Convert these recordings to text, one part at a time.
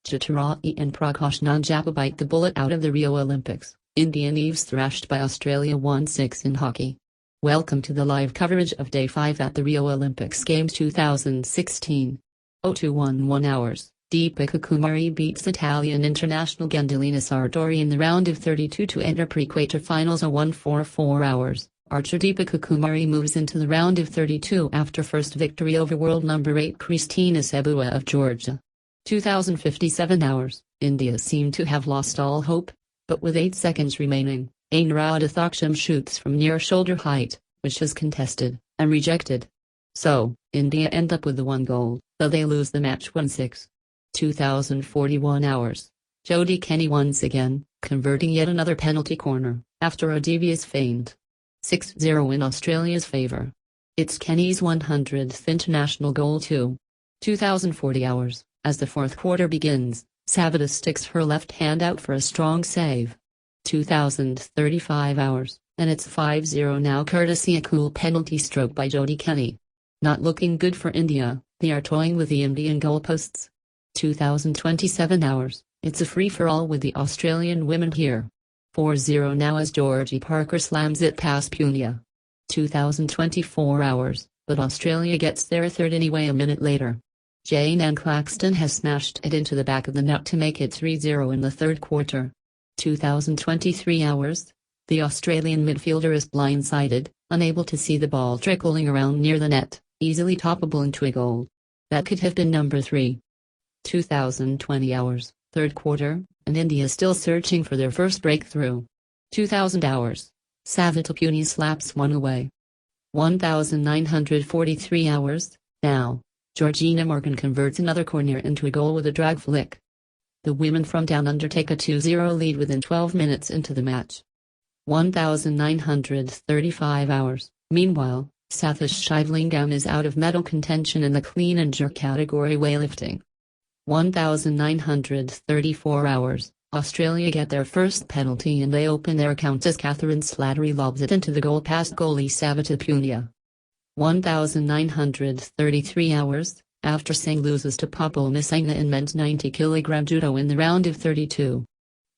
Chittarai and Prakash Nanjappa bite the bullet out of the Rio Olympics. Indian Eves thrashed by Australia 1-6 in hockey. Welcome to the live coverage of Day 5 at the Rio Olympics Games 2016. 0211 hours, Deepika Kumari beats Italian international Gendalina Sartori in the round of 32 to enter pre-quarter-finals. 0144 hours, archer Deepika Kumari moves into the round of 32 after first victory over world number 8 Kristina Sebua of Georgia. 2057 hours, India seemed to have lost all hope, but with 8 seconds remaining, Anuradha Thaksham shoots from near shoulder height, which is contested and rejected. So, India end up with the 1 goal, though they lose the match 1-6. 2041 hours, Jodie Kenny once again, converting yet another penalty corner, after a devious feint. 6-0 in Australia's favour. It's Kenny's 100th international goal too. 2040 hours, as the 4th quarter begins, Savita sticks her left hand out for a strong save. 2035 hours, and it's 5-0 now courtesy a cool penalty stroke by Jodie Kenny. Not looking good for India, they are toying with the Indian goalposts. 2027 hours, it's a free-for-all with the Australian women here. 4-0 now as Georgie Parker slams it past Punia. 2024 hours, but Australia gets their third anyway a minute later. Jane Ann Claxton has smashed it into the back of the net to make it 3-0 in the 3rd quarter. 2023 hours, the Australian midfielder is blindsided, unable to see the ball trickling around near the net, easily toppable into a goal. That could have been number 3. 2020 hours, 3rd quarter, and India still searching for their first breakthrough. 2000 hours, Savita Puni slaps one away. 1943 hours, now, Georgina Morgan converts another corner into a goal with a drag flick. The women from Down Under take a 2-0 lead within 12 minutes into the match. 1935 hours, meanwhile, Sathish Shivlingam is out of medal contention in the clean and jerk category weightlifting. 1934 hours, Australia get their first penalty and they open their account as Catherine Slattery lobs it into the goal past goalie Savita Punia. 1933 hours, after Singh loses to Popul Misanga in men's 90 kg judo in the round of 32.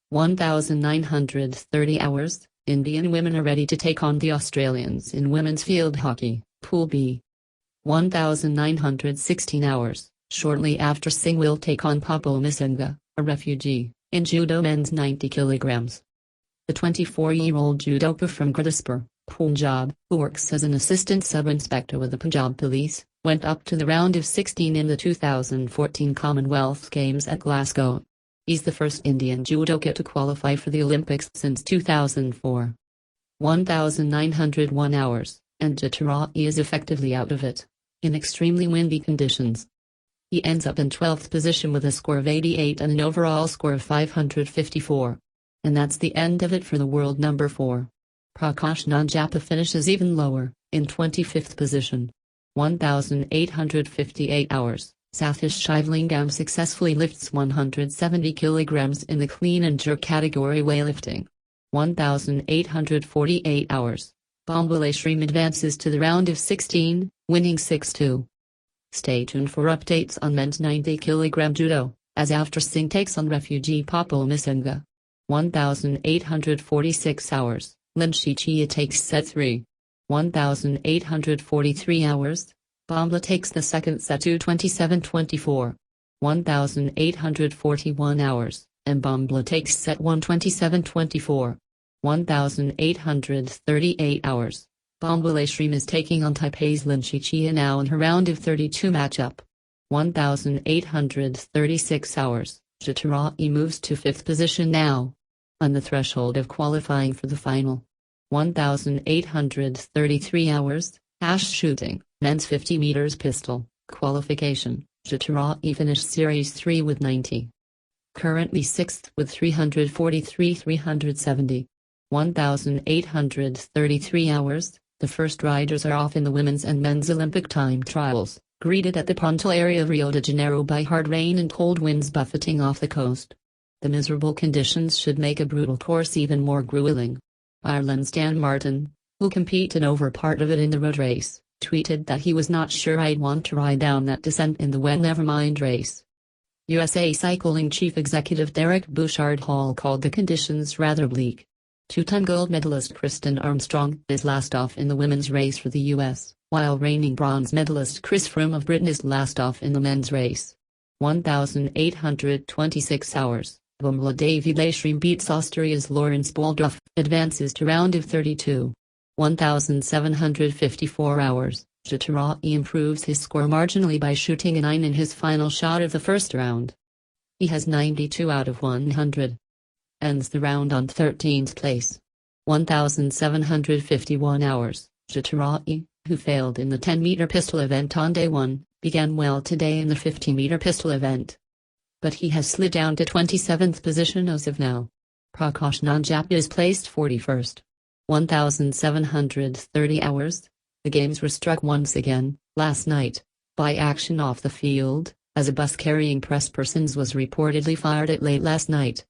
1930 hours, Indian women are ready to take on the Australians in women's field hockey, Pool B. 1916 hours, shortly after Singh will take on Popul Misanga, a refugee, in judo men's 90 kg. The 24-year-old judoka from Gurdaspur, Punjab, who works as an assistant sub-inspector with the Punjab Police, went up to the round of 16 in the 2014 Commonwealth Games at Glasgow. He's the first Indian judoka to qualify for the Olympics since 2004. 1901 hours, and Chittarai is effectively out of it, in extremely windy conditions. He ends up in 12th position with a score of 88 and an overall score of 554. And that's the end of it for the world number 4. Prakash Nanjappa finishes even lower, in 25th position. 1858 hours, Sathish Shivlingam successfully lifts 170 kg in the clean and jerk category weightlifting. 1848 hours, Bambaleshrim advances to the round of 16, winning 6-2. Stay tuned for updates on men's 90 kg judo, as after Singh takes on refugee Popul Misanga. 1846 hours, Linshichyia takes set 3. 1843 hours, Bambla takes the second set to 27-24. 1841 hours, and Bambla takes set 1 27-24. 1838 hours, Bambaleshrim is taking on Taipei's Linshichyia now in her round of 32 matchup. 1836 hours, Chittarai moves to 5th position now, on the threshold of qualifying for the final. 1833 hours, Ash shooting, men's 50 meters pistol, qualification, Chittarai finished Series 3 with 90. Currently 6th with 343-370. 1833 hours, the first riders are off in the women's and men's Olympic time trials, greeted at the Pontal area of Rio de Janeiro by hard rain and cold winds buffeting off the coast. The miserable conditions should make a brutal course even more grueling. Ireland's Dan Martin, who competed over part of it in the road race, tweeted that he was not sure I'd want to ride down that descent in the wet never mind race. USA Cycling Chief Executive Derek Bouchard Hall called the conditions rather bleak. Two-time gold medalist Kristen Armstrong is last off in the women's race for the US, while reigning bronze medalist Chris Froome of Britain is last off in the men's race. 1,826 hours, Bumla Davy Leishreem beats Austria's Lawrence Boldruff, advances to round of 32. 1,754 hours, Jatarai improves his score marginally by shooting a 9 in his final shot of the first round. He has 92 out of 100. Ends the round on 13th place. 1,751 hours, Jatarai, who failed in the 10-meter pistol event on day 1, began well today in the 50-meter pistol event. But he has slid down to 27th position as of now. Prakash Nanjap is placed 41st. 1,730 hours. The games were struck once again, last night, by action off the field, as a bus carrying press persons was reportedly fired at late last night.